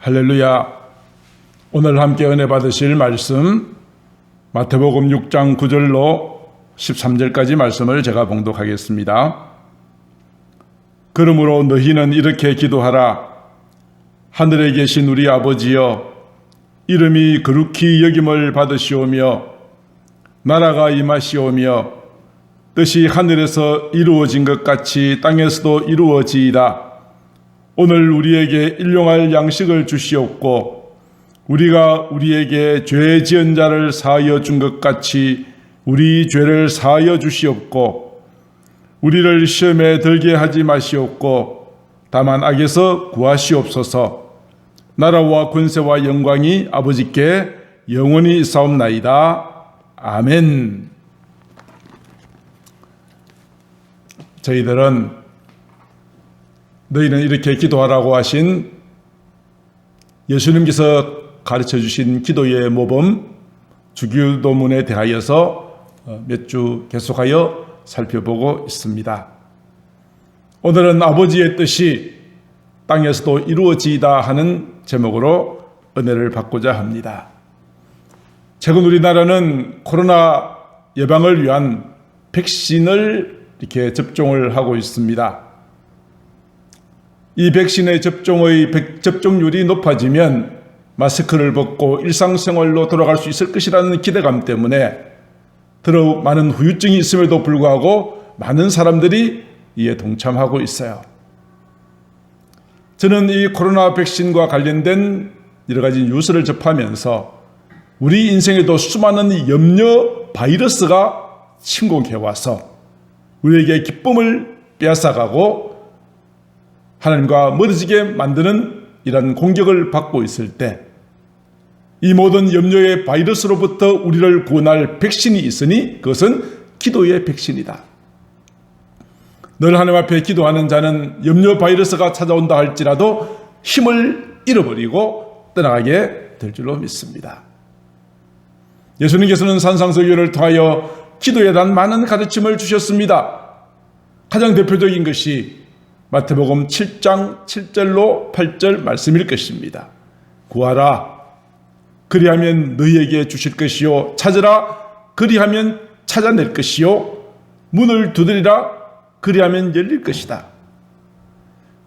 할렐루야. 오늘 함께 은혜 받으실 말씀 마태복음 6장 9절로 13절까지 말씀을 제가 봉독하겠습니다. 그러므로 너희는 이렇게 기도하라. 하늘에 계신 우리 아버지여, 이름이 거룩히 여김을 받으시오며 나라가 임하시오며 뜻이 하늘에서 이루어진 것 같이 땅에서도 이루어지이다. 오늘 우리에게 일용할 양식을 주시옵고 우리가 우리에게 죄 지은 자를 사하여 준 것 같이 우리 죄를 사하여 주시옵고 우리를 시험에 들게 하지 마시옵고 다만 악에서 구하시옵소서. 나라와 권세와 영광이 아버지께 영원히 있사옵나이다. 아멘. 저희들은 너희는 이렇게 기도하라고 하신 예수님께서 가르쳐 주신 기도의 모범 주기도문에 대하여서 몇 주 계속하여 살펴보고 있습니다. 오늘은 아버지의 뜻이 땅에서도 이루어지이다 하는 제목으로 은혜를 받고자 합니다. 최근 우리나라는 코로나 예방을 위한 백신을 이렇게 접종을 하고 있습니다. 이 백신의 접종률이 높아지면 마스크를 벗고 일상생활로 돌아갈 수 있을 것이라는 기대감 때문에 더욱 많은 후유증이 있음에도 불구하고 많은 사람들이 이에 동참하고 있어요. 저는 이 코로나 백신과 관련된 여러 가지 뉴스를 접하면서 우리 인생에도 수많은 염려 바이러스가 침공해와서 우리에게 기쁨을 빼앗아가고 하나님과 멀어지게 만드는 이런 공격을 받고 있을 때 이 모든 염려의 바이러스로부터 우리를 구원할 백신이 있으니 그것은 기도의 백신이다. 늘 하나님 앞에 기도하는 자는 염려 바이러스가 찾아온다 할지라도 힘을 잃어버리고 떠나가게 될 줄로 믿습니다. 예수님께서는 산상수훈을 통하여 기도에 대한 많은 가르침을 주셨습니다. 가장 대표적인 것이 마태복음 7장 7절로 8절 말씀일 것입니다. 구하라, 그리하면 너희에게 주실 것이요. 찾으라, 그리하면 찾아낼 것이요. 문을 두드리라, 그리하면 열릴 것이다.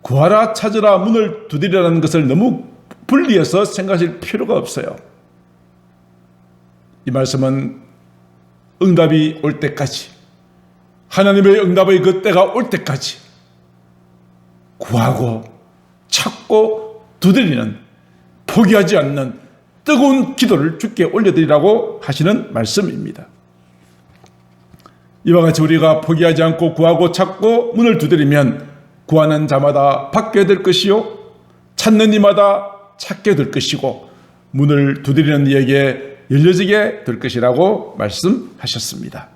구하라, 찾으라, 문을 두드리라는 것을 너무 분리해서 생각하실 필요가 없어요. 이 말씀은 응답이 올 때까지, 하나님의 응답의 그 때가 올 때까지 구하고 찾고 두드리는, 포기하지 않는 뜨거운 기도를 주께 올려드리라고 하시는 말씀입니다. 이와 같이 우리가 포기하지 않고 구하고 찾고 문을 두드리면 구하는 자마다 받게 될 것이요, 찾는 이마다 찾게 될 것이고 문을 두드리는 이에게 열려지게 될 것이라고 말씀하셨습니다.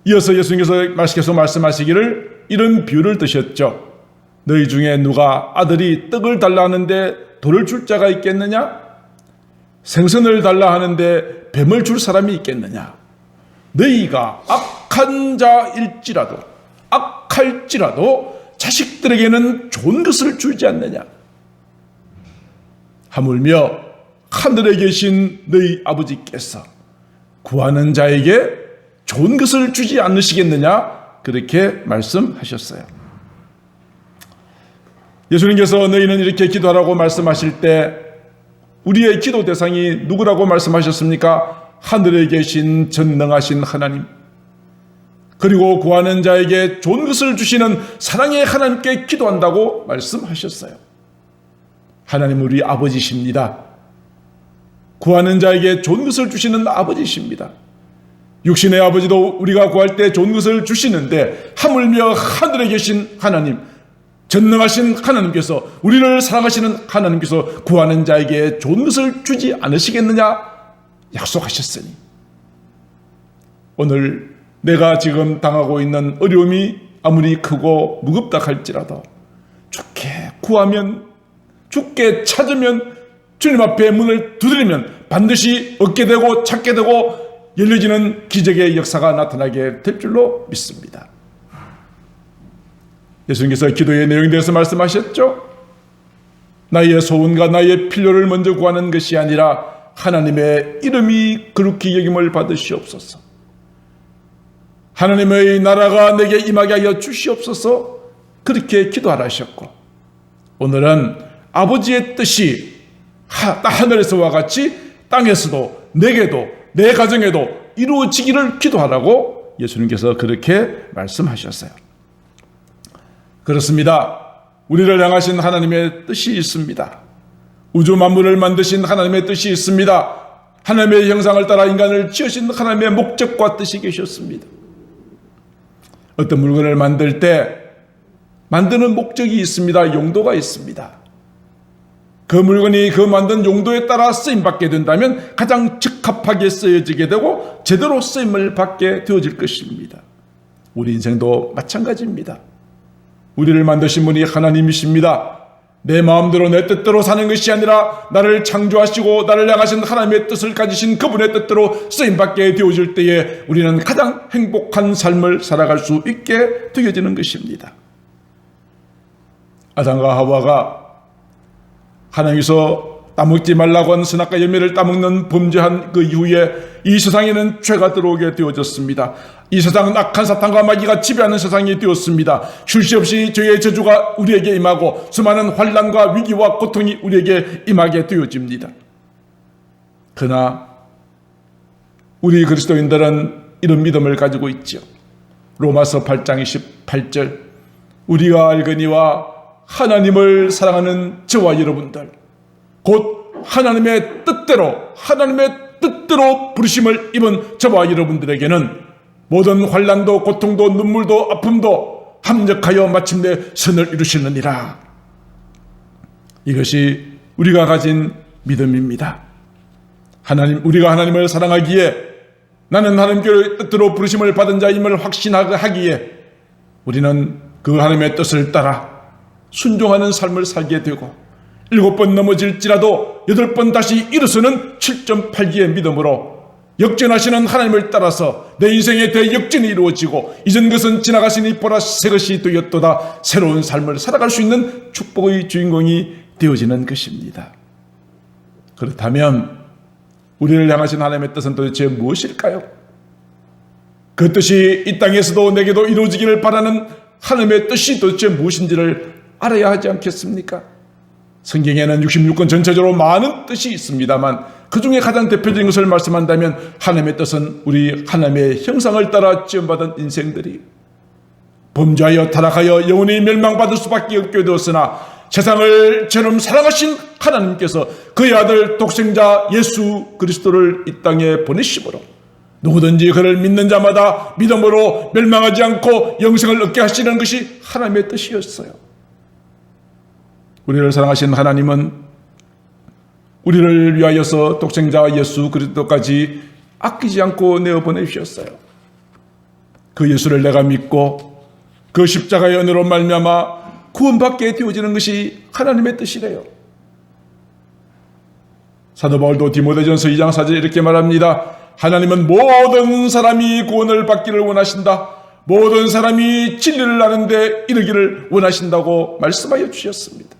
이어서 예수님께서 계속 말씀하시기를 이런 비유를 드셨죠. 너희 중에 누가 아들이 떡을 달라 하는데 돌을 줄 자가 있겠느냐? 생선을 달라 하는데 뱀을 줄 사람이 있겠느냐? 너희가 악할지라도 자식들에게는 좋은 것을 주지 않느냐? 하물며 하늘에 계신 너희 아버지께서 구하는 자에게 좋은 것을 주지 않으시겠느냐? 그렇게 말씀하셨어요. 예수님께서 너희는 이렇게 기도하라고 말씀하실 때 우리의 기도 대상이 누구라고 말씀하셨습니까? 하늘에 계신 전능하신 하나님, 그리고 구하는 자에게 좋은 것을 주시는 사랑의 하나님께 기도한다고 말씀하셨어요. 하나님 우리 아버지십니다. 구하는 자에게 좋은 것을 주시는 아버지십니다. 육신의 아버지도 우리가 구할 때 좋은 것을 주시는데 하물며 하늘에 계신 하나님, 전능하신 하나님께서, 우리를 사랑하시는 하나님께서 구하는 자에게 좋은 것을 주지 않으시겠느냐 약속하셨으니 오늘 내가 지금 당하고 있는 어려움이 아무리 크고 무겁다 할지라도 주께 구하면, 주께 찾으면, 주님 앞에 문을 두드리면 반드시 얻게 되고 찾게 되고 열려지는 기적의 역사가 나타나게 될 줄로 믿습니다. 예수님께서 기도의 내용에 대해서 말씀하셨죠. 나의 소원과 나의 필요를 먼저 구하는 것이 아니라 하나님의 이름이 그렇게 여김을 받으시옵소서. 하나님의 나라가 내게 임하게 하여 주시옵소서. 그렇게 기도하셨고, 오늘은 아버지의 뜻이 하늘에서와 같이 땅에서도 내게도 내 가정에도 이루어지기를 기도하라고 예수님께서 그렇게 말씀하셨어요. 그렇습니다. 우리를 향하신 하나님의 뜻이 있습니다. 우주 만물을 만드신 하나님의 뜻이 있습니다. 하나님의 형상을 따라 인간을 지으신 하나님의 목적과 뜻이 계셨습니다. 어떤 물건을 만들 때 만드는 목적이 있습니다. 용도가 있습니다. 그 물건이 그 만든 용도에 따라 쓰임받게 된다면 가장 적합하게 쓰여지게 되고 제대로 쓰임을 받게 되어질 것입니다. 우리 인생도 마찬가지입니다. 우리를 만드신 분이 하나님이십니다. 내 마음대로 내 뜻대로 사는 것이 아니라 나를 창조하시고 나를 향하신 하나님의 뜻을 가지신 그분의 뜻대로 쓰임받게 되어질 때에 우리는 가장 행복한 삶을 살아갈 수 있게 되어지는 것입니다. 아담과 하와가 하나님께서 따먹지 말라고 한 선악과 열매를 따먹는 범죄한 그 이후에 이 세상에는 죄가 들어오게 되어졌습니다. 이 세상은 악한 사탄과 마귀가 지배하는 세상이 되었습니다. 쉴 새 없이 죄의 저주가 우리에게 임하고 수많은 환난과 위기와 고통이 우리에게 임하게 되어집니다. 그러나 우리 그리스도인들은 이런 믿음을 가지고 있죠. 로마서 8장 28절, 우리가 알거니와 하나님을 사랑하는 저와 여러분들, 곧 하나님의 뜻대로 부르심을 입은 저와 여러분들에게는 모든 환난도 고통도 눈물도 아픔도 합력하여 마침내 선을 이루시느니라. 이것이 우리가 가진 믿음입니다. 우리가 하나님을 사랑하기에, 나는 하나님께 뜻대로 부르심을 받은 자임을 확신하기에 우리는 그 하나님의 뜻을 따라 순종하는 삶을 살게 되고 7번 넘어질지라도 8번 다시 일어서는 7.8기의 믿음으로 역전하시는 하나님을 따라서 내 인생의 대역전이 이루어지고 이전 것은 지나갔으니 보라 새 것이 되었도다, 새로운 삶을 살아갈 수 있는 축복의 주인공이 되어지는 것입니다. 그렇다면 우리를 향하신 하나님의 뜻은 도대체 무엇일까요? 그 뜻이 이 땅에서도 내게도 이루어지기를 바라는 하나님의 뜻이 도대체 무엇인지를 알아야 하지 않겠습니까? 성경에는 66권 전체적으로 많은 뜻이 있습니다만 그 중에 가장 대표적인 것을 말씀한다면 하나님의 뜻은 우리 하나님의 형상을 따라 지음받은 인생들이 범죄하여 타락하여 영원히 멸망받을 수밖에 없게 되었으나 세상을 처럼 사랑하신 하나님께서 그의 아들 독생자 예수 그리스도를 이 땅에 보내심으로 누구든지 그를 믿는 자마다 믿음으로 멸망하지 않고 영생을 얻게 하시는 것이 하나님의 뜻이었어요. 우리를 사랑하신 하나님은 우리를 위하여서 독생자 예수 그리스도까지 아끼지 않고 내어보내주셨어요. 그 예수를 내가 믿고 그 십자가의 은혜로 말미암아 구원받게 되어지는 것이 하나님의 뜻이래요. 사도 바울도 디모데전서 2장 4절에 이렇게 말합니다. 하나님은 모든 사람이 구원을 받기를 원하신다. 모든 사람이 진리를 아는 데 이르기를 원하신다고 말씀하여 주셨습니다.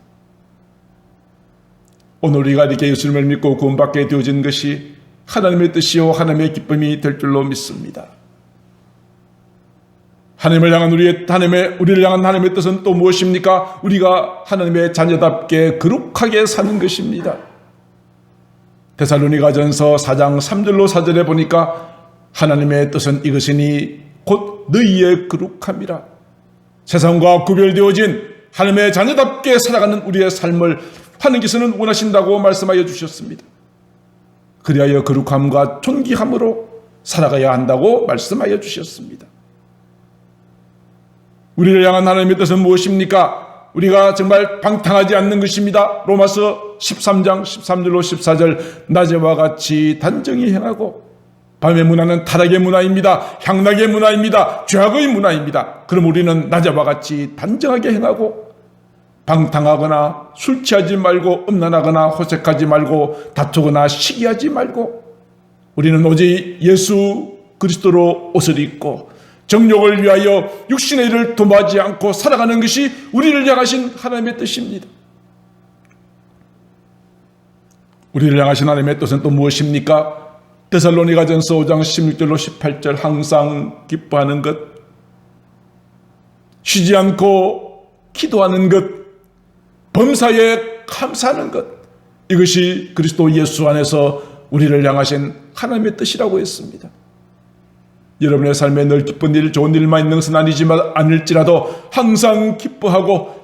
오늘 우리가 이렇게 예수님을 믿고 구원받게 되어진 것이 하나님의 뜻이요 하나님의 기쁨이 될 줄로 믿습니다. 우리를 향한 하나님의 뜻은 또 무엇입니까? 우리가 하나님의 자녀답게 거룩하게 사는 것입니다. 데살로니가전서 4장 3절로 4절에 보니까 하나님의 뜻은 이것이니 곧 너희의 거룩함이라. 세상과 구별되어진 하나님의 자녀답게 살아가는 우리의 삶을 하나님께서는 원하신다고 말씀하여 주셨습니다. 그리하여 거룩함과 존귀함으로 살아가야 한다고 말씀하여 주셨습니다. 우리를 향한 하나님의 뜻은 무엇입니까? 우리가 정말 방탕하지 않는 것입니다. 로마서 13장 13절로 14절, 낮에와 같이 단정히 행하고, 밤의 문화는 타락의 문화입니다. 향락의 문화입니다. 죄악의 문화입니다. 그럼 우리는 낮에와 같이 단정하게 행하고 방탕하거나 술 취하지 말고 음란하거나 호색하지 말고 다투거나 시기하지 말고 우리는 오직 예수 그리스도로 옷을 입고 정욕을 위하여 육신의 일을 도모하지 않고 살아가는 것이 우리를 향하신 하나님의 뜻입니다. 우리를 향하신 하나님의 뜻은 또 무엇입니까? 데살로니가전서 5장 16절로 18절 항상 기뻐하는 것, 쉬지 않고 기도하는 것, 범사에 감사하는 것, 이것이 그리스도 예수 안에서 우리를 향하신 하나님의 뜻이라고 했습니다. 여러분의 삶에 늘 기쁜 일, 좋은 일만 있는 것은 아닐지라도 항상 기뻐하고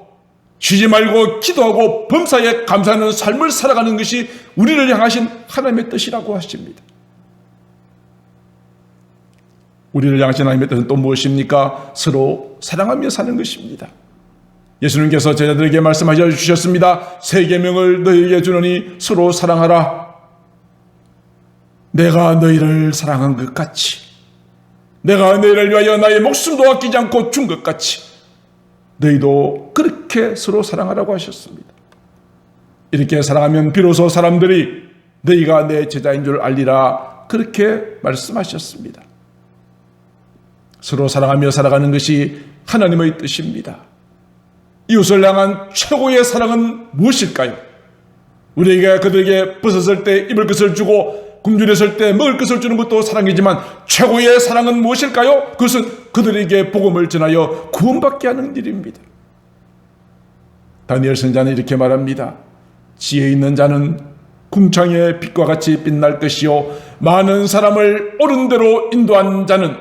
쉬지 말고 기도하고 범사에 감사하는 삶을 살아가는 것이 우리를 향하신 하나님의 뜻이라고 하십니다. 우리를 향하신 하나님의 뜻은 또 무엇입니까? 서로 사랑하며 사는 것입니다. 예수님께서 제자들에게 말씀하셔 주셨습니다. 새 계명을 너희에게 주노니 서로 사랑하라. 내가 너희를 사랑한 것 같이, 내가 너희를 위하여 나의 목숨도 아끼지 않고 준 것 같이 너희도 그렇게 서로 사랑하라고 하셨습니다. 이렇게 사랑하면 비로소 사람들이 너희가 내 제자인 줄 알리라, 그렇게 말씀하셨습니다. 서로 사랑하며 살아가는 것이 하나님의 뜻입니다. 이웃을 향한 최고의 사랑은 무엇일까요? 우리에게 그들에게 벗었을 때 입을 것을 주고 굶주렸을 때 먹을 것을 주는 것도 사랑이지만 최고의 사랑은 무엇일까요? 그것은 그들에게 복음을 전하여 구원받게 하는 일입니다. 다니엘 선자는 이렇게 말합니다. 지혜 있는 자는 궁창의 빛과 같이 빛날 것이요, 많은 사람을 옳은 대로 인도한 자는,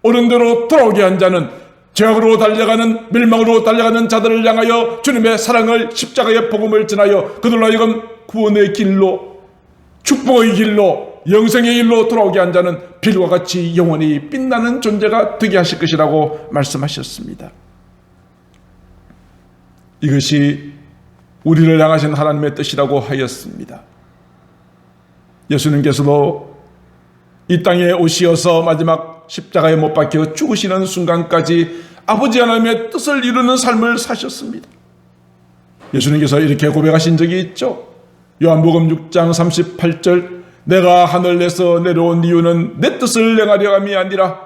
옳은 대로 돌아오게 한 자는, 죄악으로 달려가는, 멸망으로 달려가는 자들을 향하여 주님의 사랑을, 십자가의 복음을 전하여 그들로 하여금 구원의 길로, 축복의 길로, 영생의 길로 돌아오게 한 자는 빛과 같이 영원히 빛나는 존재가 되게 하실 것이라고 말씀하셨습니다. 이것이 우리를 향하신 하나님의 뜻이라고 하였습니다. 예수님께서도 이 땅에 오시어서 마지막 십자가에 못 박혀 죽으시는 순간까지 아버지 하나님의 뜻을 이루는 삶을 사셨습니다. 예수님께서 이렇게 고백하신 적이 있죠. 요한복음 6장 38절, 내가 하늘에서 내려온 이유는 내 뜻을 행하려 함이 아니라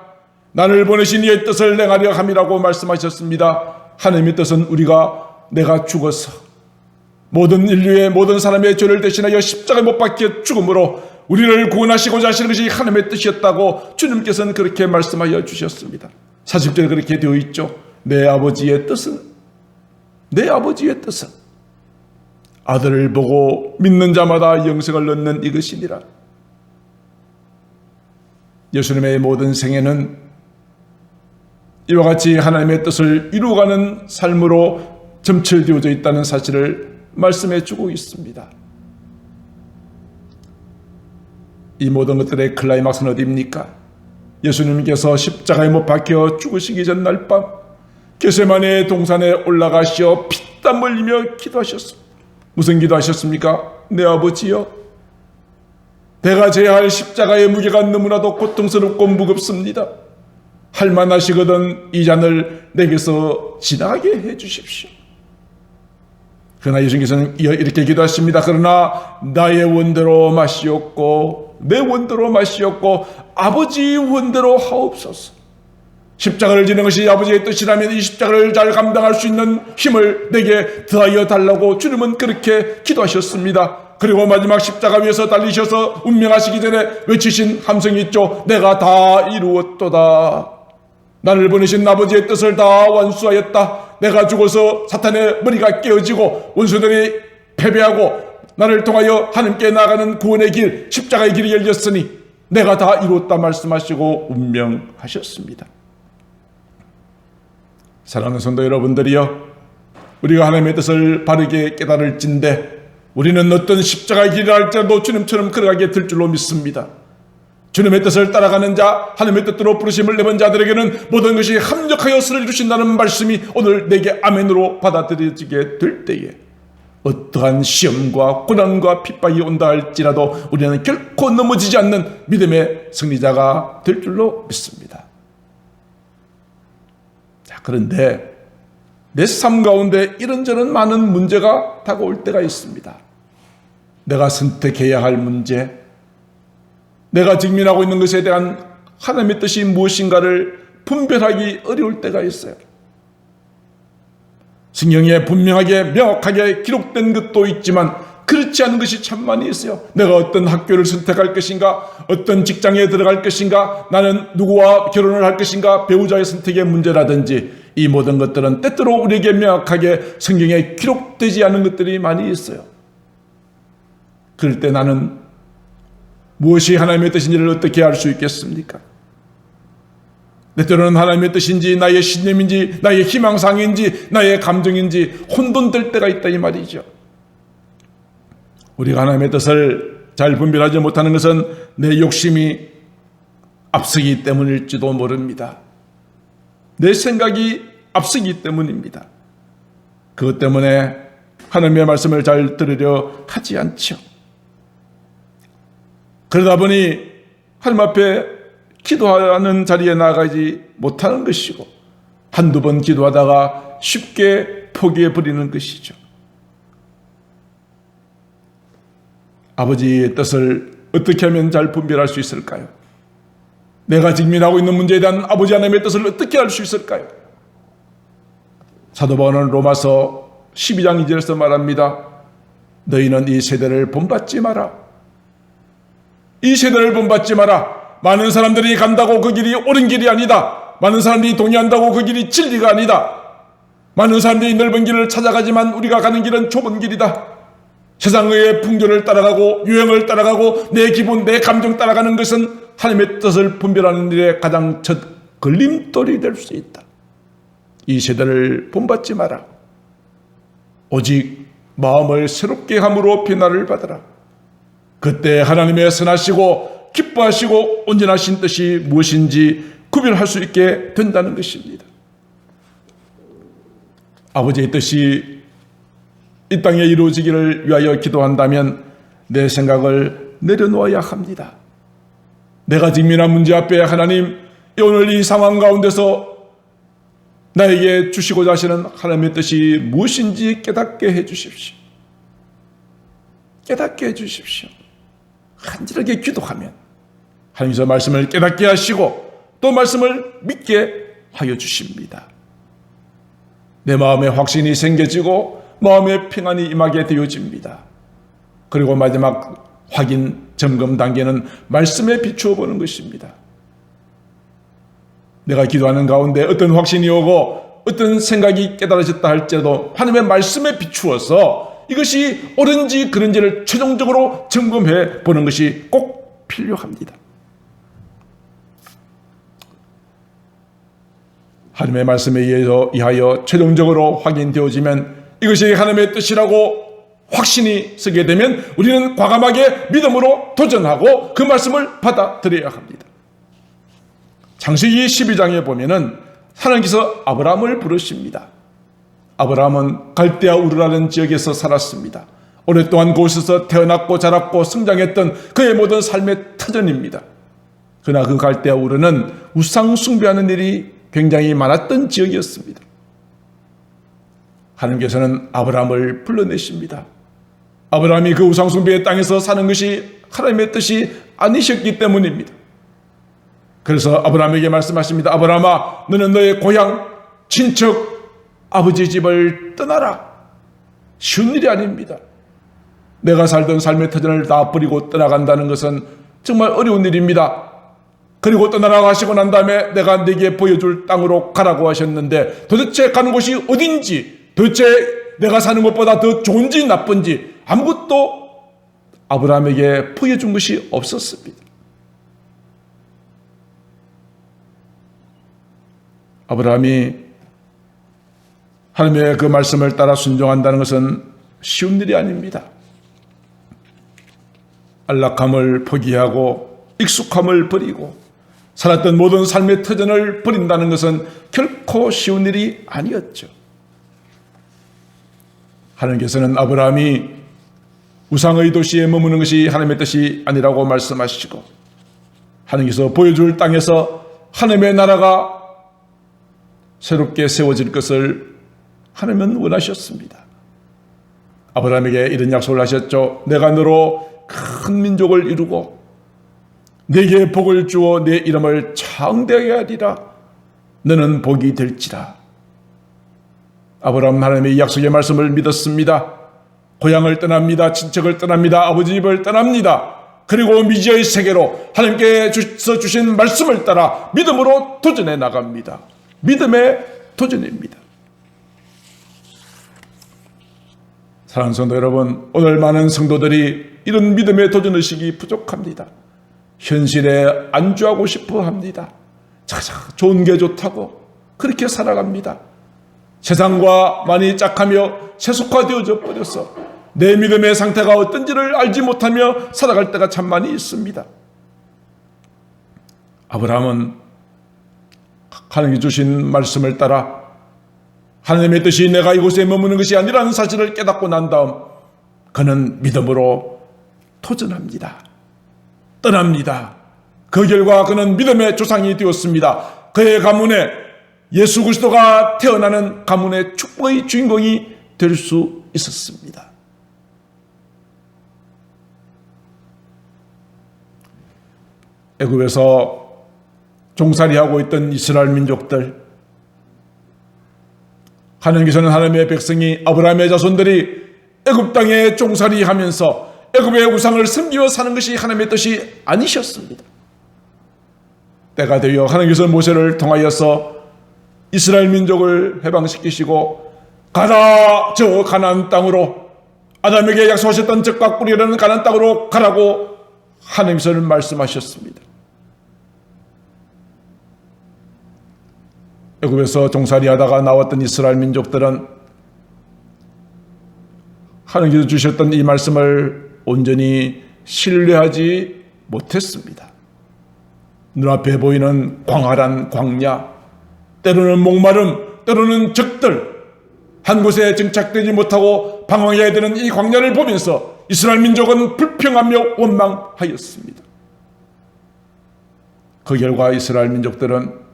나를 보내신 이의 뜻을 행하려 함이라고 말씀하셨습니다. 하나님의 뜻은 내가 죽어서 모든 인류의 모든 사람의 죄를 대신하여 십자가에 못 박혀 죽음으로 우리를 구원하시고자 하시는 것이 하나님의 뜻이었다고 주님께서는 그렇게 말씀하여 주셨습니다. 40절에 그렇게 되어 있죠. 내 아버지의 뜻은 아들을 보고 믿는 자마다 영생을 얻는 이것이니라. 예수님의 모든 생애는 이와 같이 하나님의 뜻을 이루어가는 삶으로 점철되어져 있다는 사실을 말씀해 주고 있습니다. 이 모든 것들의 클라이막스는 어디입니까? 예수님께서 십자가에 못 박혀 죽으시기 전날 밤 겟세마네 동산에 올라가시어 피땀 흘리며 기도하셨습니다. 무슨 기도하셨습니까? 내 아버지여, 내가 져야 할 십자가의 무게가 너무나도 고통스럽고 무겁습니다. 할만하시거든 이 잔을 내게서 지나가게 해 주십시오. 그러나 예수님께서는 이렇게 기도하십니다. 그러나 나의 원대로 마시옵고 내 원대로 마시옵고 아버지 원대로 하옵소서. 십자가를 지는 것이 아버지의 뜻이라면 이 십자가를 잘 감당할 수 있는 힘을 내게 더하여 달라고 주님은 그렇게 기도하셨습니다. 그리고 마지막 십자가 위에서 달리셔서 운명하시기 전에 외치신 함성이 있죠. 내가 다 이루었도다. 나를 보내신 아버지의 뜻을 다 완수하였다. 내가 죽어서 사탄의 머리가 깨어지고 원수들이 패배하고 나를 통하여 하나님께 나아가는 구원의 길, 십자가의 길이 열렸으니 내가 다 이루었다 말씀하시고 운명하셨습니다. 사랑하는 성도 여러분들이여, 우리가 하나님의 뜻을 바르게 깨달을진데 우리는 어떤 십자가의 길을 할지라도 주님처럼 걸어가게 될 줄로 믿습니다. 주님의 뜻을 따라가는 자, 하나님의 뜻대로 부르심을 내본 자들에게는 모든 것이 합력하여 선을 이루신다는 말씀이 오늘 내게 아멘으로 받아들여지게 될 때에 어떠한 시험과 고난과 핍박이 온다 할지라도 우리는 결코 넘어지지 않는 믿음의 승리자가 될 줄로 믿습니다. 자, 그런데 내 삶 가운데 이런저런 많은 문제가 다가올 때가 있습니다. 내가 선택해야 할 문제, 내가 직면하고 있는 것에 대한 하나님의 뜻이 무엇인가를 분별하기 어려울 때가 있어요. 성경에 분명하게 명확하게 기록된 것도 있지만 그렇지 그렇지 않은 것이 참 많이 있어요. 내가 어떤 학교를 선택할 것인가, 어떤 직장에 들어갈 것인가, 나는 누구와 결혼을 할 것인가, 배우자의 선택의 문제라든지 이 모든 것들은 때때로 우리에게 명확하게 성경에 기록되지 않은 것들이 많이 있어요. 그럴 때 나는 무엇이 하나님의 뜻인지를 어떻게 알 수 있겠습니까? 때때로는 하나님의 뜻인지 나의 신념인지 나의 희망사항인지 나의 감정인지 혼돈될 때가 있다 이 말이죠. 우리가 하나님의 뜻을 잘 분별하지 못하는 것은 내 욕심이 앞서기 때문일지도 모릅니다. 내 생각이 앞서기 때문입니다. 그것 때문에 하나님의 말씀을 잘 들으려 하지 않죠. 그러다 보니 하나님 앞에 기도하는 자리에 나가지 못하는 것이고 한두 번 기도하다가 쉽게 포기해버리는 것이죠. 아버지의 뜻을 어떻게 하면 잘 분별할 수 있을까요? 내가 직면하고 있는 문제에 대한 아버지 하나님의 뜻을 어떻게 알 수 있을까요? 사도 바울은 로마서 12장 2절에서 말합니다. 너희는 이 세대를 본받지 마라. 이 세대를 본받지 마라. 많은 사람들이 간다고 그 길이 옳은 길이 아니다. 많은 사람들이 동의한다고 그 길이 진리가 아니다. 많은 사람들이 넓은 길을 찾아가지만 우리가 가는 길은 좁은 길이다. 세상의 풍조를 따라가고 유행을 따라가고 내 기분, 내 감정 따라가는 것은 하나님의 뜻을 분별하는 일에 가장 첫 걸림돌이 될 수 있다. 이 세대를 본받지 마라. 오직 마음을 새롭게 함으로 변화를 받아라. 그때 하나님의 선하시고 기뻐하시고 온전하신 뜻이 무엇인지 구별할 수 있게 된다는 것입니다. 아버지의 뜻이 이 땅에 이루어지기를 위하여 기도한다면 내 생각을 내려놓아야 합니다. 내가 직면한 문제 앞에 하나님, 오늘 이 상황 가운데서 나에게 주시고자 하시는 하나님의 뜻이 무엇인지 깨닫게 해주십시오. 깨닫게 해주십시오. 간절하게 기도하면 하나님께서 말씀을 깨닫게 하시고 또 말씀을 믿게 하여 주십니다. 내 마음에 확신이 생겨지고 마음의 평안이 임하게 되어집니다. 그리고 마지막 확인, 점검 단계는 말씀에 비추어 보는 것입니다. 내가 기도하는 가운데 어떤 확신이 오고 어떤 생각이 깨달아졌다 할지라도 하나님의 말씀에 비추어서 이것이 옳은지 그른지를 최종적으로 점검해 보는 것이 꼭 필요합니다. 하나님의 말씀에 의하여 최종적으로 확인되어지면 이것이 하나님의 뜻이라고 확신이 서게 되면 우리는 과감하게 믿음으로 도전하고 그 말씀을 받아들여야 합니다. 창세기 12장에 보면은 하나님께서 아브라함을 부르십니다. 아브라함은 갈대아 우르라는 지역에서 살았습니다. 오랫동안 그곳에서 태어났고 자랐고 성장했던 그의 모든 삶의 터전입니다. 그러나 그 갈대아 우르는 우상 숭배하는 일이 굉장히 많았던 지역이었습니다. 하나님께서는 아브라함을 불러내십니다. 아브라함이 그 우상 숭배의 땅에서 사는 것이 하나님의 뜻이 아니셨기 때문입니다. 그래서 아브라함에게 말씀하십니다. 아브라함아, 너는 너의 고향, 친척, 아버지 집을 떠나라. 쉬운 일이 아닙니다. 내가 살던 삶의 터전을 다 버리고 떠나간다는 것은 정말 어려운 일입니다. 그리고 떠나라고 하시고 난 다음에 내가 네게 보여줄 땅으로 가라고 하셨는데 도대체 가는 곳이 어딘지, 도대체 내가 사는 것보다 더 좋은지 나쁜지 아무것도 아브라함에게 보여준 것이 없었습니다. 아브라함이 하나님의 그 말씀을 따라 순종한다는 것은 쉬운 일이 아닙니다. 안락함을 포기하고 익숙함을 버리고 살았던 모든 삶의 터전을 버린다는 것은 결코 쉬운 일이 아니었죠. 하나님께서는 아브라함이 우상의 도시에 머무는 것이 하나님의 뜻이 아니라고 말씀하시고 하나님께서 보여줄 땅에서 하나님의 나라가 새롭게 세워질 것을 하나님은 원하셨습니다. 아브라함에게 이런 약속을 하셨죠. 내가 너로 큰 민족을 이루고 네게 복을 주어 내 이름을 창대하게 하리라. 너는 복이 될지라. 아브라함 하나님의 약속의 말씀을 믿었습니다. 고향을 떠납니다. 친척을 떠납니다. 아버지 집을 떠납니다. 그리고 미지의 세계로 하나님께서 주신 말씀을 따라 믿음으로 도전해 나갑니다. 믿음의 도전입니다. 사랑하는 성도 여러분, 오늘 많은 성도들이 이런 믿음의 도전의식이 부족합니다. 현실에 안주하고 싶어 합니다. 좋은 게 좋다고 그렇게 살아갑니다. 세상과 많이 짝하며 세속화되어져 버려서 내 믿음의 상태가 어떤지를 알지 못하며 살아갈 때가 참 많이 있습니다. 아브라함은 하나님이 주신 말씀을 따라 하나님의 뜻이 내가 이곳에 머무는 것이 아니라는 사실을 깨닫고 난 다음 그는 믿음으로 도전합니다. 떠납니다. 그 결과 그는 믿음의 조상이 되었습니다. 그의 가문에 예수 그리스도가 태어나는 가문의 축복의 주인공이 될 수 있었습니다. 애굽에서 종살이하고 있던 이스라엘 민족들, 하나님께서는 하나님의 백성이 아브라함의 자손들이 애굽 땅에 종살이하면서 애굽의 우상을 섬기며 사는 것이 하나님의 뜻이 아니셨습니다. 때가 되어 하나님께서 모세를 통하여서 이스라엘 민족을 해방시키시고 가라 저 가나안 땅으로, 아담에게 약속하셨던 적과 꿀이라는 가나안 땅으로 가라고 하나님께서는 말씀하셨습니다. 애굽에서 종살이하다가 나왔던 이스라엘 민족들은 하나님께서 주셨던 이 말씀을 온전히 신뢰하지 못했습니다. 눈앞에 보이는 광활한 광야, 때로는 목마름, 때로는 적들, 한 곳에 정착되지 못하고 방황해야 되는 이 광야를 보면서 이스라엘 민족은 불평하며 원망하였습니다. 그 결과 이스라엘 민족들은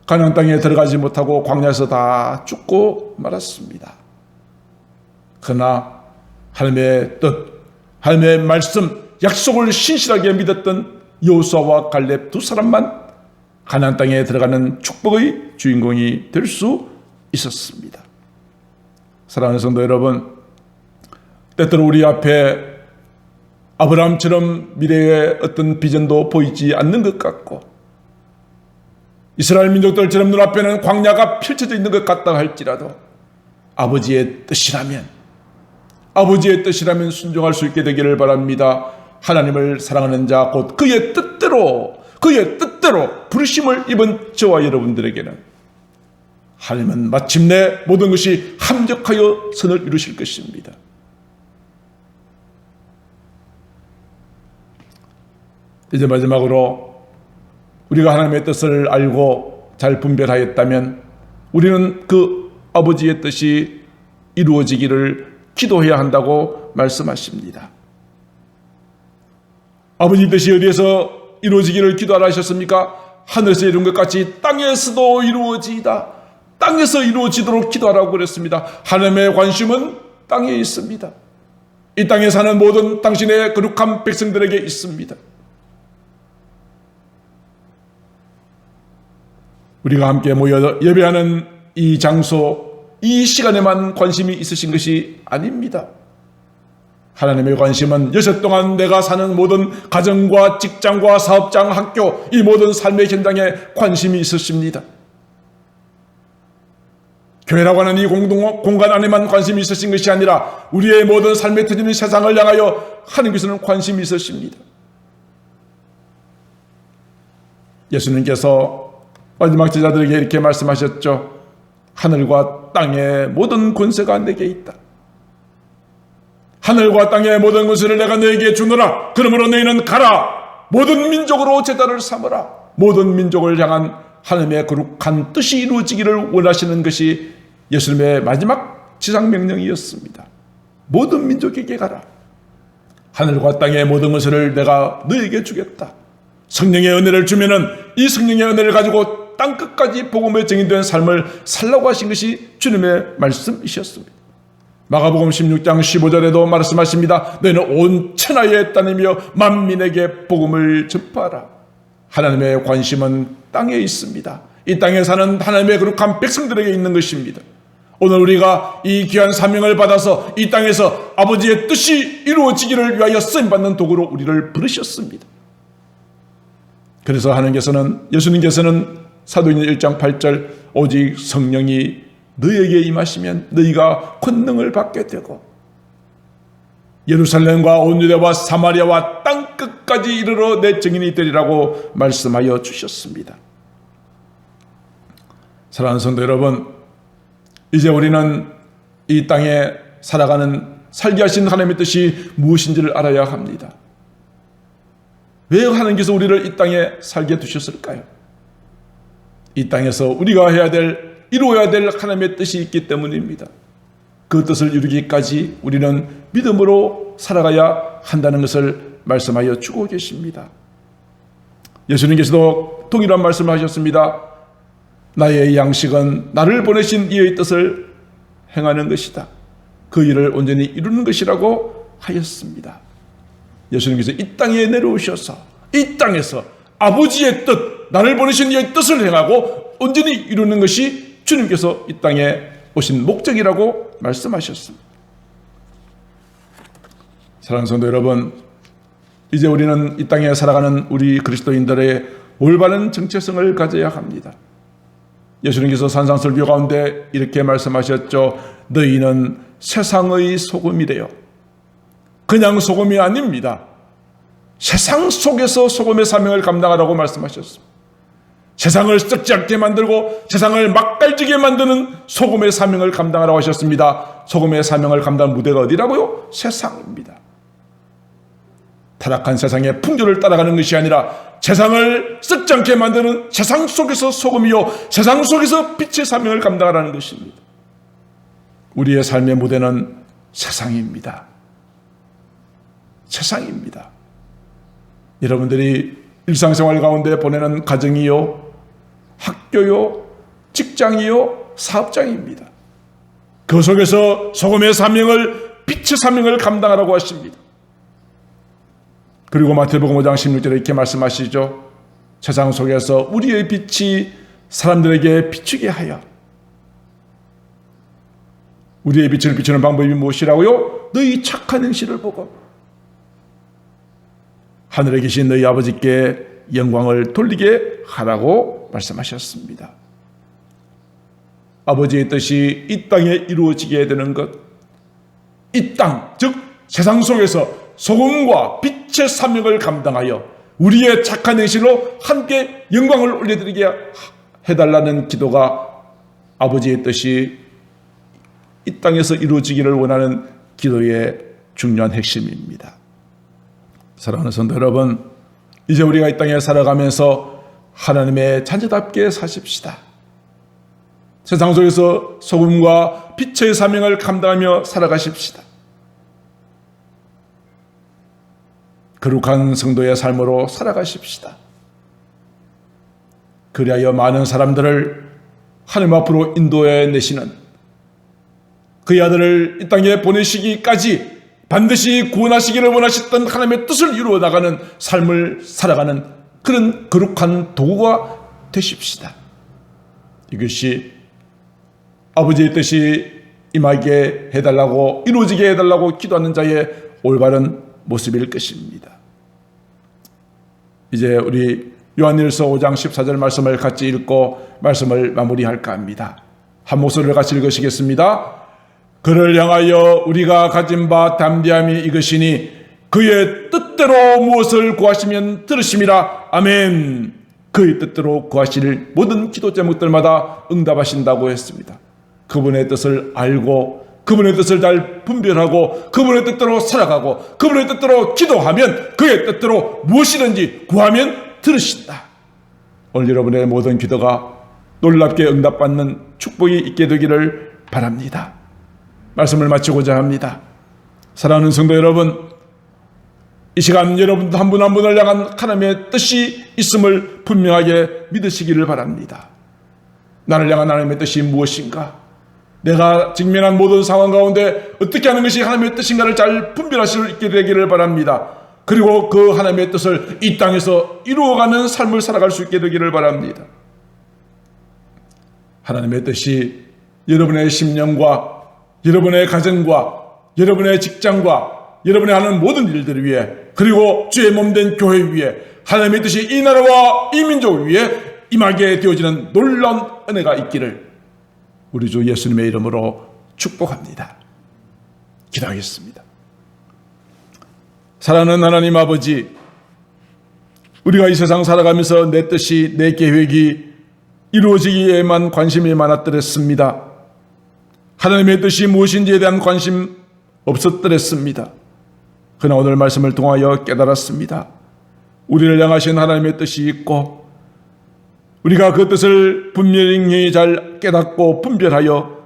가나안 땅에 들어가지 못하고 광야에서 다 죽고 말았습니다. 그러나 하나님의 뜻, 하나님의 말씀, 약속을 신실하게 믿었던 여호수아와 갈렙 두 사람만 가나안 땅에 들어가는 축복의 주인공이 될 수 있었습니다. 사랑하는 성도 여러분, 때때로 우리 앞에 아브라함처럼 미래의 어떤 비전도 보이지 않는 것 같고 이스라엘 민족들처럼 눈앞에는 광야가 펼쳐져 있는 것 같다 할지라도 아버지의 뜻이라면 순종할 수 있게 되기를 바랍니다. 하나님을 사랑하는 자 곧 그의 뜻대로 부르심을 입은 저와 여러분들에게는 하나님은 마침내 모든 것이 합력하여 선을 이루실 것입니다. 이제 마지막으로 우리가 하나님의 뜻을 알고 잘 분별하였다면 우리는 그 아버지의 뜻이 이루어지기를 기도해야 한다고 말씀하십니다. 아버지 뜻이 어디에서 이루어지기를 기도하라 하셨습니까? 하늘에서 이룬 것 같이 땅에서도 이루어지이다. 땅에서 이루어지도록 기도하라고 그랬습니다. 하나님의 관심은 땅에 있습니다. 이 땅에 사는 모든 당신의 거룩한 백성들에게 있습니다. 우리가 함께 모여 예배하는 이 장소, 이 시간에만 관심이 있으신 것이 아닙니다. 하나님의 관심은 여섯 동안 내가 사는 모든 가정과 직장과 사업장, 학교, 이 모든 삶의 현장에 관심이 있으십니다. 교회라고 하는 이 공간 안에만 관심이 있으신 것이 아니라 우리의 모든 삶에 터지는 세상을 향하여 하나님께서는 관심이 있으십니다. 예수님께서 마지막 제자들에게 이렇게 말씀하셨죠. 하늘과 땅의 모든 권세가 내게 있다. 하늘과 땅의 모든 권세를 내가 너에게 주노라. 그러므로 너희는 가라. 모든 민족으로 제자를 삼으라. 모든 민족을 향한 하나님의 거룩한 뜻이 이루어지기를 원하시는 것이 예수님의 마지막 지상명령이었습니다. 모든 민족에게 가라. 하늘과 땅의 모든 것을 내가 너에게 주겠다. 성령의 은혜를 주면은 이 성령의 은혜를 가지고 땅끝까지 복음에 증인된 삶을 살라고 하신 것이 주님의 말씀이셨습니다. 마가복음 16장 15절에도 말씀하십니다. 너희는 온 천하에 다니며 만민에게 복음을 전파하라. 하나님의 관심은 땅에 있습니다. 이 땅에 사는 하나님의 거룩한 백성들에게 있는 것입니다. 오늘 우리가 이 귀한 사명을 받아서 이 땅에서 아버지의 뜻이 이루어지기를 위하여 쓰임받는 도구로 우리를 부르셨습니다. 그래서 예수님께서는 사도행전 1장 8절 오직 성령이 너에게 임하시면 너희가 권능을 받게 되고 예루살렘과 온 유대와 사마리아와 땅끝까지 이르러 내 증인이 되리라고 말씀하여 주셨습니다. 사랑하는 성도 여러분, 이제 우리는 이 땅에 살게 하신 하나님의 뜻이 무엇인지를 알아야 합니다. 왜 하나님께서 우리를 이 땅에 살게 두셨을까요? 이 땅에서 우리가 이루어야 될 하나님의 뜻이 있기 때문입니다. 그 뜻을 이루기까지 우리는 믿음으로 살아가야 한다는 것을 말씀하여 주고 계십니다. 예수님께서도 동일한 말씀을 하셨습니다. 나의 양식은 나를 보내신 이의 뜻을 행하는 것이다. 그 일을 온전히 이루는 것이라고 하였습니다. 예수님께서 이 땅에 내려오셔서 이 땅에서 아버지의 뜻, 나를 보내신 이의 뜻을 행하고 온전히 이루는 것이 주님께서 이 땅에 오신 목적이라고 말씀하셨습니다. 사랑하는 성도 여러분, 이제 우리는 이 땅에 살아가는 우리 그리스도인들의 올바른 정체성을 가져야 합니다. 예수님께서 산상설교 가운데 이렇게 말씀하셨죠. 너희는 세상의 소금이래요. 그냥 소금이 아닙니다. 세상 속에서 소금의 사명을 감당하라고 말씀하셨습니다. 세상을 썩지 않게 만들고 세상을 맛깔지게 만드는 소금의 사명을 감당하라고 하셨습니다. 소금의 사명을 감당한 무대가 어디라고요? 세상입니다. 타락한 세상의 풍조를 따라가는 것이 아니라 세상을 썩지 않게 만드는 세상 속에서 소금이요 세상 속에서 빛의 사명을 감당하라는 것입니다. 우리의 삶의 무대는 세상입니다. 세상입니다. 여러분들이 일상생활 가운데 보내는 가정이요 학교요 직장이요 사업장입니다. 그 속에서 소금의 사명을 빛의 사명을 감당하라고 하십니다. 그리고 마태복음 5장 16절에 이렇게 말씀하시죠. 세상 속에서 우리의 빛이 사람들에게 비추게 하여. 우리의 빛을 비추는 방법이 무엇이라고요? 너희 착한 행실을 보고 하늘에 계신 너희 아버지께 영광을 돌리게 하라고 말씀하셨습니다. 아버지의 뜻이 이 땅에 이루어지게 되는 것, 이 땅, 즉 세상 속에서 소금과 빛의 사명을 감당하여 우리의 착한 행실로 함께 영광을 올려드리게 해달라는 기도가 아버지의 뜻이 이 땅에서 이루어지기를 원하는 기도의 중요한 핵심입니다. 사랑하는 성도 여러분, 이제 우리가 이 땅에 살아가면서 하나님의 자녀답게 사십시다. 세상 속에서 소금과 빛의 사명을 감당하며 살아가십시다. 거룩한 성도의 삶으로 살아가십시다. 그리하여 많은 사람들을 하나님 앞으로 인도해 내시는 그의 아들을 이 땅에 보내시기까지 반드시 구원하시기를 원하셨던 하나님의 뜻을 이루어 나가는 삶을 살아가는 그런 거룩한 도구가 되십시다. 이것이 아버지의 뜻이 임하게 해달라고 이루어지게 해달라고 기도하는 자의 올바른 모습일 것입니다. 이제 우리 요한일서 5장 14절 말씀을 같이 읽고 말씀을 마무리할까 합니다. 한 목소리를 같이 읽으시겠습니다. 그를 향하여 우리가 가진 바 담대함이 이것이니 그의 뜻대로 무엇을 구하시면 들으심이라. 아멘. 그의 뜻대로 구하실 모든 기도 제목들마다 응답하신다고 했습니다. 그분의 뜻을 알고 그분의 뜻을 잘 분별하고 그분의 뜻대로 살아가고 그분의 뜻대로 기도하면 그의 뜻대로 무엇이든지 구하면 들으신다. 오늘 여러분의 모든 기도가 놀랍게 응답받는 축복이 있게 되기를 바랍니다. 말씀을 마치고자 합니다. 사랑하는 성도 여러분, 이 시간 여러분도 한 분 한 분을 향한 하나님의 뜻이 있음을 분명하게 믿으시기를 바랍니다. 나를 향한 하나님의 뜻이 무엇인가? 내가 직면한 모든 상황 가운데 어떻게 하는 것이 하나님의 뜻인가를 잘 분별하실 수 있게 되기를 바랍니다. 그리고 그 하나님의 뜻을 이 땅에서 이루어가는 삶을 살아갈 수 있게 되기를 바랍니다. 하나님의 뜻이 여러분의 심령과 여러분의 가정과 여러분의 직장과 여러분이 하는 모든 일들을 위해, 그리고 주의 몸된 교회 위에 하나님의 뜻이 이 나라와 이 민족 위에 임하게 되어지는 놀라운 은혜가 있기를 우리 주 예수님의 이름으로 축복합니다. 기도하겠습니다. 사랑하는 하나님 아버지, 우리가 이 세상 살아가면서 내 뜻이, 내 계획이 이루어지기에만 관심이 많았더랬습니다. 하나님의 뜻이 무엇인지에 대한 관심 없었더랬습니다. 그러나 오늘 말씀을 통하여 깨달았습니다. 우리를 향하신 하나님의 뜻이 있고, 우리가 그 뜻을 분명히 잘 깨닫고 분별하여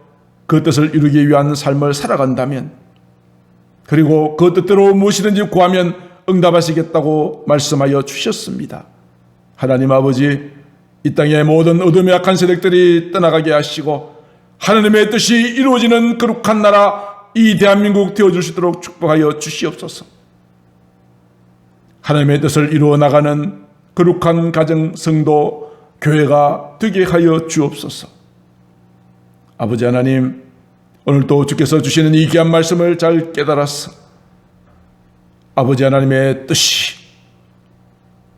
그 뜻을 이루기 위한 삶을 살아간다면, 그리고 그 뜻대로 무엇이든지 구하면 응답하시겠다고 말씀하여 주셨습니다. 하나님 아버지, 이 땅의 모든 어둠의 악한 세력들이 떠나가게 하시고 하나님의 뜻이 이루어지는 거룩한 나라, 이 대한민국 되어줄 수 있도록 축복하여 주시옵소서. 하나님의 뜻을 이루어 나가는 거룩한 가정, 성도, 교회가 되게 하여 주옵소서. 아버지 하나님, 오늘도 주께서 주시는 이 귀한 말씀을 잘 깨달아서 아버지 하나님의 뜻이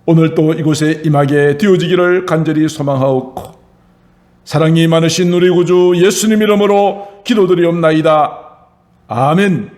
오늘 또 이곳에 임하게 되어지기를 간절히 소망하옵고, 사랑이 많으신 우리 구주 예수님 이름으로 기도드리옵나이다. 아멘.